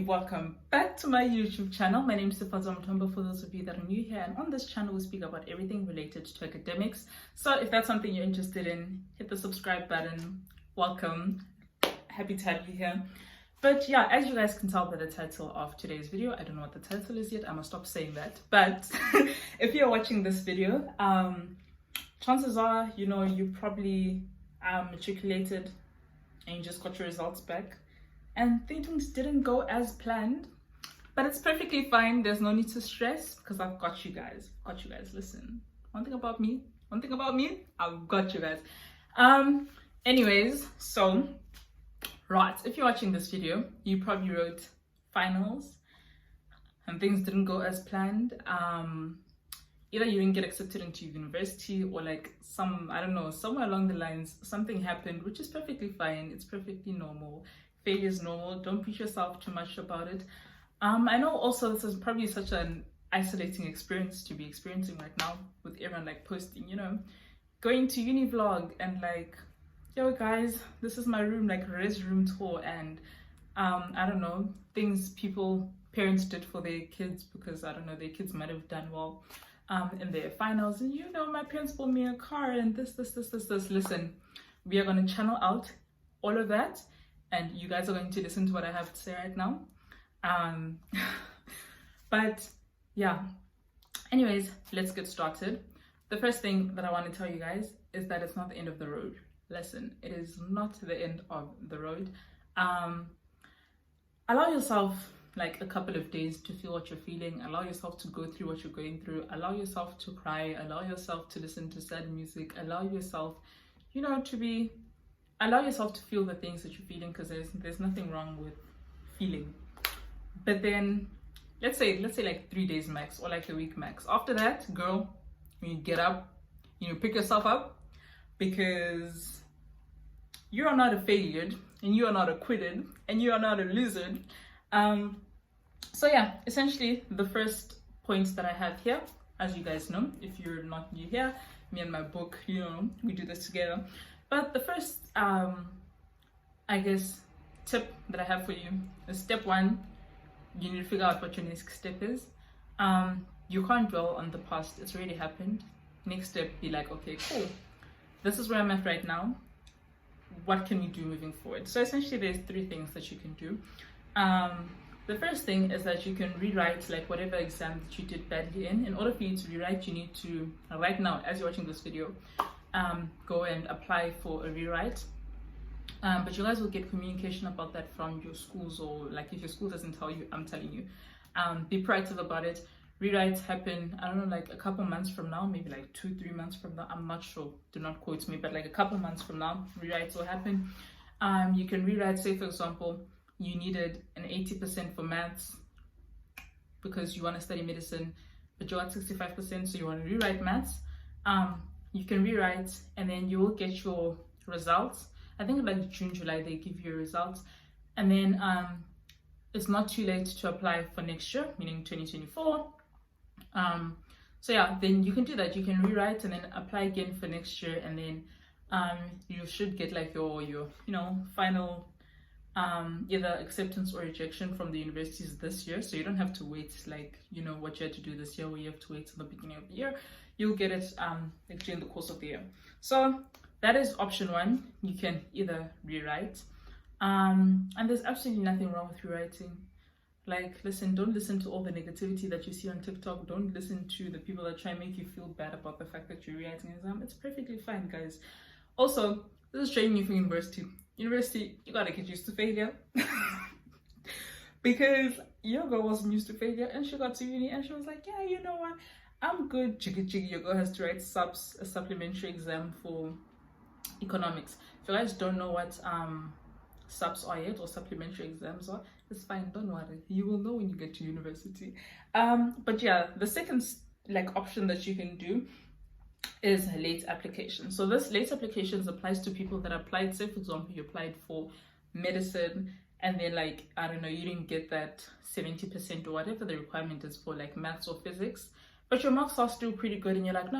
welcome back to my YouTube channel. My name is Sifazo Mutombo for those of you that are new here, and on this channel we speak about everything related to academics. So if that's something you're interested in, hit the subscribe button. Welcome, happy to have you here. But yeah, as you guys can tell by the title of today's video, I don't know what the title is yet, I must stop saying that, but if you're watching this video, chances are you probably matriculated and you just got your results back and things didn't go as planned, but it's perfectly fine. There's no need to stress because I've got you guys. Listen, one thing about me, I've got you guys. Anyways, so right, if you're watching this video, you probably wrote finals and things didn't go as planned. Either you didn't get accepted into university, or like I don't know, somewhere along the lines something happened, which is perfectly fine. It's perfectly normal. Failure is normal. Don't push yourself too much about it. I know also this is probably such an isolating experience to be experiencing right now, with everyone like posting, going to uni vlog and like, yo guys, this is my room, like res room tour, and I don't know, things parents did for their kids, because I don't know, their kids might have done well in their finals, and my parents bought me a car and this. Listen, we are going to channel out all of that, and you guys are going to listen to what I have to say right now. But yeah, anyways, let's get started. The first thing that I want to tell you guys is that it's not the end of the road. Listen, it is not the end of the road. Allow yourself like a couple of days to feel what you're feeling. Allow yourself to go through what you're going through. Allow yourself to cry. Allow yourself to listen to sad music. Allow yourself, allow yourself to feel the things that you're feeling, because there's nothing wrong with feeling. But then let's say like 3 days max, or like a week max. After that, girl, when you get up, pick yourself up, because you are not a failure, and you are not a quitter, and you are not a loser. So yeah, essentially the first points that I have here, as you guys know, if you're not new here, me and my book, we do this together. But the first, I guess, tip that I have for you is step 1, you need to figure out what your next step is. You can't dwell on the past, it's already happened. Next step, be like, okay, cool, this is where I'm at right now. What can we do moving forward? So essentially there's 3 things that you can do. The first thing is that you can rewrite like whatever exam that you did badly in order for you to rewrite, you need to, right now as you're watching this video, go and apply for a rewrite. But you guys will get communication about that from your schools, or like if your school doesn't tell you, I'm telling you. Be proactive about it. Rewrites happen, I don't know, like a couple months from now, maybe like 2-3 months from now, I'm not sure, do not quote me, but like a couple months from now, rewrites will happen. You can rewrite, say for example, you needed an 80% for maths because you want to study medicine, but you're at 65%, so you want to rewrite maths. You can rewrite, and then you will get your results. I think like June, July, they give you your results. And then it's not too late to apply for next year, meaning 2024. So yeah, then you can do that. You can rewrite and then apply again for next year, and then you should get like your final either acceptance or rejection from the universities this year. So you don't have to wait like what you had to do this year, where you have to wait till the beginning of the year. You'll get it like during the course of the year. So that is option 1. You can either rewrite, and there's absolutely nothing wrong with rewriting. Like, listen, don't listen to all the negativity that you see on TikTok. Don't listen to the people that try and make you feel bad about the fact that you're rewriting an exam. It's perfectly fine, guys. Also, this is training you for university. University, you gotta get used to failure. Because your girl wasn't used to failure, and she got to uni and she was like, yeah, you know what? I'm good. Jiggy. Your girl has to write a supplementary exam for economics. If you guys don't know what subs are yet, or supplementary exams are, it's fine, don't worry, you will know when you get to university. But yeah, the second like option that you can do is late application. So this late applications applies to people that applied, say for example you applied for medicine, and then like, I don't know, you didn't get that 70% or whatever the requirement is for like maths or physics, but your marks are still pretty good, and you're like, no,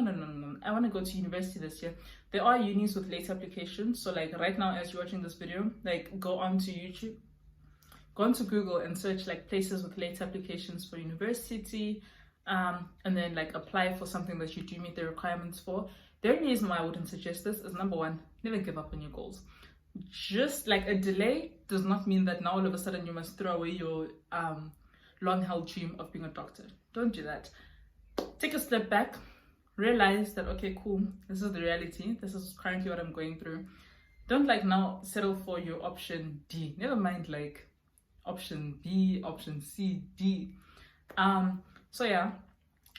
I want to go to university this year. There are unis with late applications. So like right now as you're watching this video, like go on to YouTube, go onto Google and search like places with late applications for university, and then like apply for something that you do meet the requirements for. The only reason why I wouldn't suggest this is, number one, never give up on your goals. Just like a delay does not mean that now all of a sudden you must throw away your long-held dream of being a doctor. Don't do that. Take a step back, realize that, okay, cool, this is the reality, this is currently what I'm going through. Don't like now settle for your option D. Never mind like option B, option C, D. So yeah,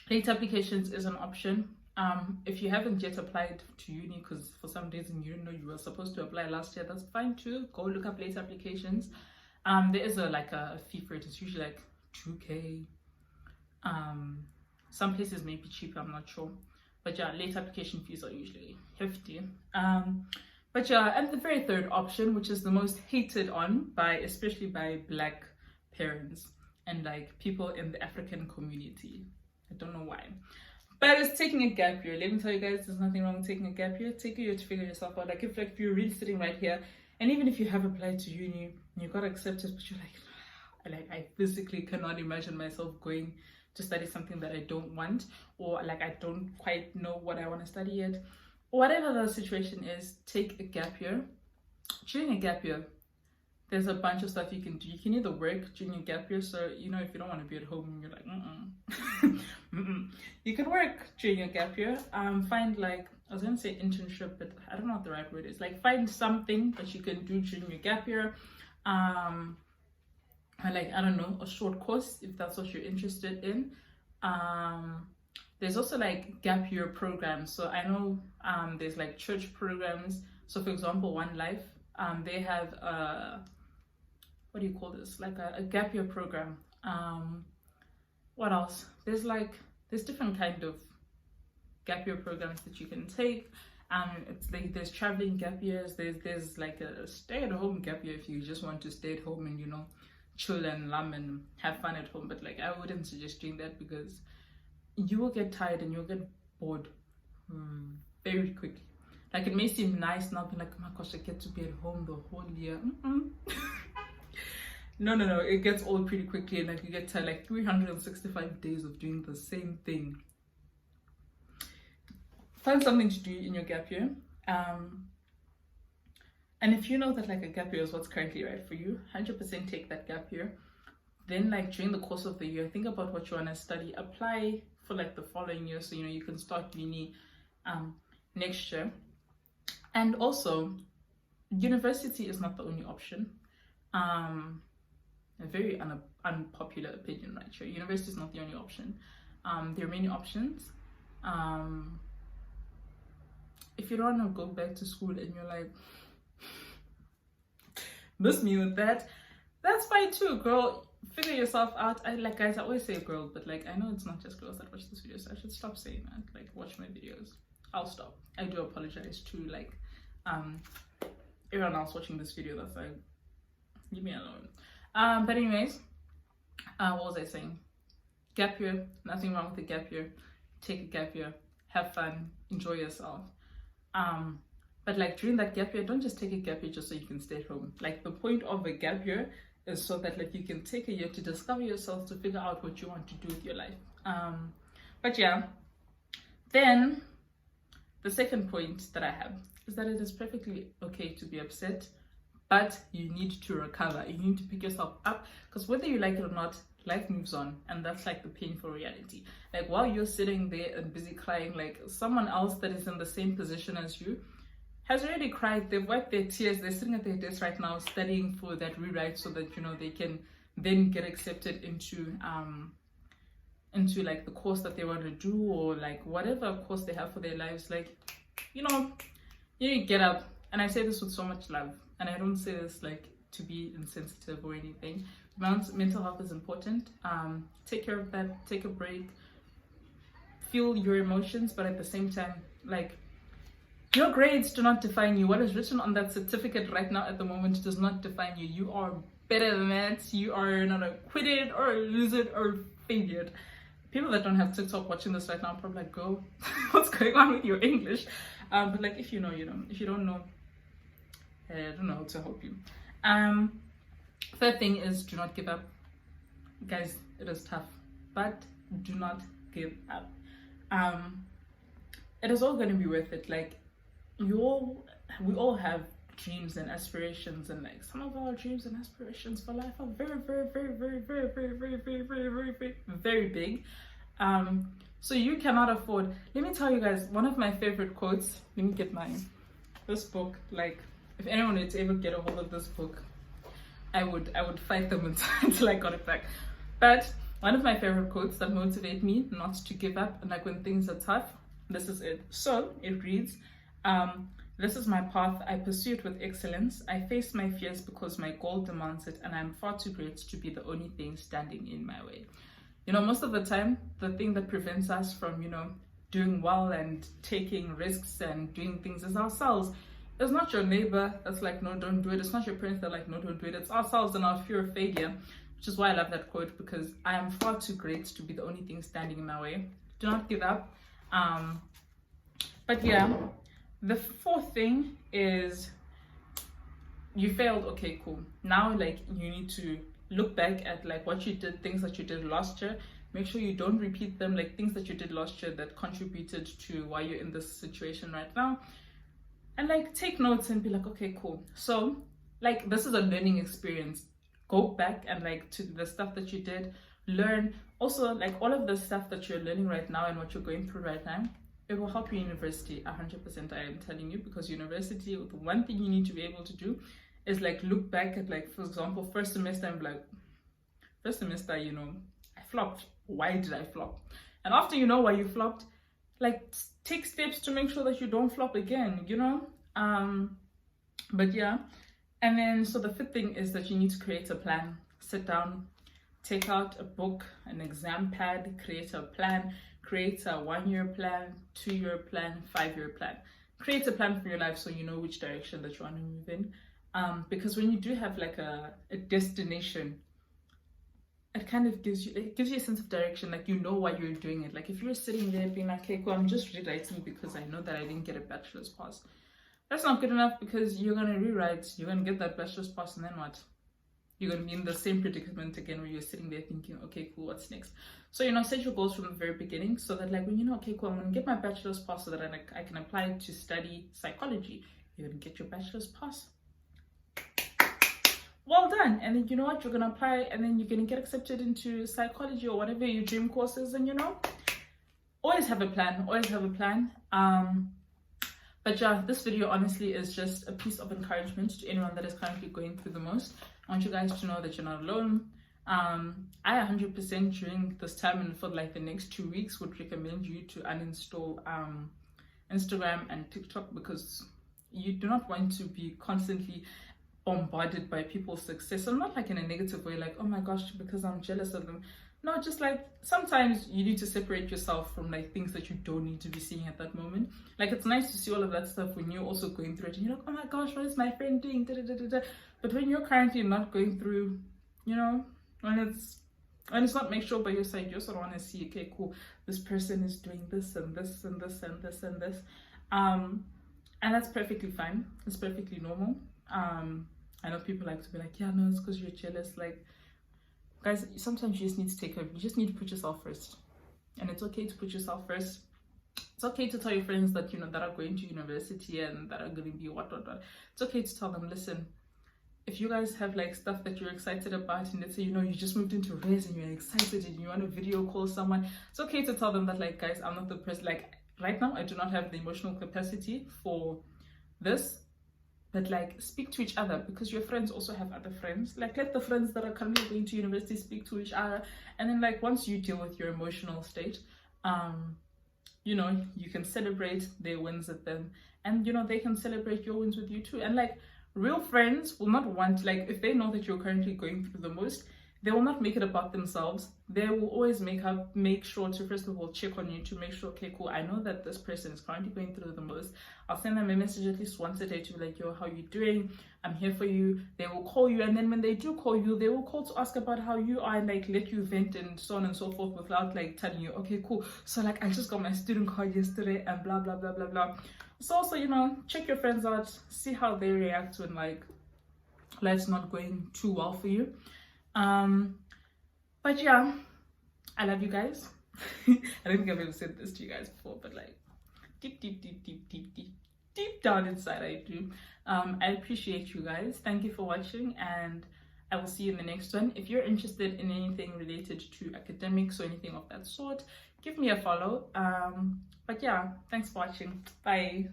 late applications is an option. If you haven't yet applied to uni because for some reason you didn't know you were supposed to apply last year, that's fine too. Go look up late applications. There is a fee for it. It's usually like 2K. Some places may be cheaper, I'm not sure. But yeah, late application fees are usually hefty. But yeah, and the very third option, which is the most hated on especially by Black parents and like people in the African community. I don't know why. But it's taking a gap year. Let me tell you guys, there's nothing wrong with taking a gap year. Take a year to figure yourself out. Like if you're really sitting right here, and even if you have applied to uni, you got accepted, but you're like I physically cannot imagine myself going to study something that I don't want, or like I don't quite know what I want to study yet. Whatever the situation is, take a gap year. During a gap year, there's a bunch of stuff you can do. You can either work during your gap year, so you know if you don't want to be at home, you're like you can work during your gap year. Find like, I was gonna say internship, but I don't know what the right word is. Like find something that you can do during your gap year. Like, I don't know, a short course if that's what you're interested in. There's also like gap year programs. So I know there's like church programs. So for example, One Life, they have what do you call this? Like a gap year program. What else? There's different kind of gap year programs that you can take. It's like there's traveling gap years. There's like a stay-at-home gap year if you just want to stay at home and, you know, chill and lamb and have fun at home. But like I wouldn't suggest doing that because you will get tired and you'll get bored very quickly. Like it may seem nice now, being like, oh my gosh, I get to be at home the whole year. No, it gets old pretty quickly, and like you get to like 365 days of doing the same thing. Find something to do in your gap year. And if you know that like a gap year is what's currently right for you, 100% take that gap year. Then like during the course of the year, think about what you want to study. Apply for like the following year, so you know you can start uni next year. And also, university is not the only option. A very unpopular opinion, right? Sure, university is not the only option. There are many options. If you don't want to go back to school and you're like, miss me with that, that's fine too, girl. Figure yourself out. Guys, I always say girl, but like I know it's not just girls that watch this video, so I should stop saying that. Like, watch my videos. I'll stop. I do apologize to like everyone else watching this video that's like, leave me alone. But anyways, what was I saying? Gap year, nothing wrong with a gap year. Take a gap year, have fun, enjoy yourself. But like during that gap year, don't just take a gap year just so you can stay at home. Like the point of a gap year is so that like you can take a year to discover yourself, to figure out what you want to do with your life. But yeah, then the second point that I have is that it is perfectly okay to be upset, but you need to recover. You need to pick yourself up, because whether you like it or not, life moves on, and that's like the painful reality. Like while you're sitting there and busy crying, like someone else that is in the same position as you has already cried. They've wiped their tears. They're sitting at their desk right now studying for that rewrite so that, you know, they can then get accepted into like the course that they want to do, or like whatever course they have for their lives. Like, you know, you get up. And I say this with so much love, and I don't say this like to be insensitive or anything. Mental health is important. Take care of that. Take a break. Feel your emotions, but at the same time, like, your grades do not define you. What is written on that certificate right now at the moment does not define you. You are better than that. You are not a quitted or a loser or failure. People that don't have TikTok watching this right now are probably like, girl, what's going on with your English? But like, if you know, you know. If you don't know, I don't know how to help you. Third thing is do not give up. Guys, it is tough, but do not give up. It is all going to be worth it. Like, we all have dreams and aspirations, and like some of our dreams and aspirations for life are very, very, very, very, very, very, very, very, very, very, very, very big. So you cannot afford. Let me tell you guys, one of my favorite quotes. Let me get this book. Like, if anyone would ever get a hold of this book, I would fight them until I got it back. But one of my favorite quotes that motivate me not to give up, and like when things are tough, this is it. So it reads, this is my path, I pursue it with excellence. I face my fears because my goal demands it, and I'm far too great to be the only thing standing in my way. You know, most of the time, the thing that prevents us from, doing well and taking risks and doing things is ourselves. It's not your neighbor that's like, no, don't do it. It's not your parents that are like, no, don't do it. It's ourselves and our fear of failure, which is why I love that quote, because I am far too great to be the only thing standing in my way. Do not give up. But yeah, the fourth thing is you failed. Okay, cool. Now, like, you need to look back at like what you did, things that you did last year. Make sure you don't repeat them, like things that you did last year that contributed to why you're in this situation right now. And like take notes and be like, okay, cool. So like this is a learning experience. Go back and like to the stuff that you did, learn. Also, like all of the stuff that you're learning right now and what you're going through right now, it will help you in university 100%. I am telling you, because university, the one thing you need to be able to do is like look back at, like, for example, first semester, I'm like, first semester, I flopped. Why did I flop? And after you know why you flopped, like take steps to make sure that you don't flop again, but yeah. And then so the fifth thing is that you need to create a plan. Sit down, take out a book, an exam pad, create a plan, create a 1-year plan, 2-year plan, 5-year plan. Create a plan for your life so you know which direction that you want to move in. Because when you do have like a destination, it kind of gives you a sense of direction, like you know why you're doing it. Like if you're sitting there being like, okay, cool, I'm just rewriting because I know that I didn't get a bachelor's pass. That's not good enough, because you're gonna rewrite, you're gonna get that bachelor's pass, and then what? You're gonna be in the same predicament again where you're sitting there thinking, okay, cool, what's next? So set your goals from the very beginning, so that like when okay, cool, I'm gonna get my bachelor's pass so that I can apply to study psychology. You're gonna get your bachelor's pass. Well done. And then you know what, you're gonna apply, and then you're gonna get accepted into psychology or whatever your dream course is. And always have a plan, but yeah, this video honestly is just a piece of encouragement to anyone that is currently going through the most. I want you guys to know that you're not alone. I 100% during this time and for like the next 2 weeks would recommend you to uninstall Instagram and TikTok, because you do not want to be constantly bombarded by people's success. And not like in a negative way, like, oh my gosh, because I'm jealous of them. No, just like sometimes you need to separate yourself from like things that you don't need to be seeing at that moment. Like it's nice to see all of that stuff when you're also going through it and you're like, oh my gosh, what is my friend doing? But when you're currently not going through, when it's not, make sure by your side, you also want to see, okay, cool, this person is doing this and this and this and this and this. And that's perfectly fine. It's perfectly normal. I know people like to be like, yeah, no, it's because you're jealous. Like, guys, sometimes you just need to you just need to put yourself first. And it's okay to put yourself first. It's okay to tell your friends that, that are going to university and that are going to be what. It's okay to tell them, listen, if you guys have like stuff that you're excited about, and let's say, you just moved into res and you're excited and you want to video call someone, it's okay to tell them that, like, guys, I'm not the person, like, right now, I do not have the emotional capacity for this. But like, speak to each other, because your friends also have other friends. Like, let the friends that are currently going to university speak to each other. And then like, once you deal with your emotional state, you can celebrate their wins with them, and they can celebrate your wins with you too. And like, real friends will not want, like, if they know that you're currently going through the most, they will not make it about themselves. They will always make sure to, first of all, check on you to make sure, okay, cool, I know that this person is currently going through the most. I'll send them a message at least once a day to be like, yo, how you doing? I'm here for you. They will call you, and then when they do call you, they will call to ask about how you are and like let you vent and so on and so forth, without like telling you, okay, cool, so like I just got my student card yesterday and blah blah blah blah blah. So also, check your friends out, see how they react when like life's not going too well for you. But yeah, I love you guys. I don't think I've ever said this to you guys before, but like deep down inside I do. I appreciate you guys. Thank you for watching, and I will see you in the next one. If you're interested in anything related to academics or anything of that sort, give me a follow. But yeah, thanks for watching. Bye.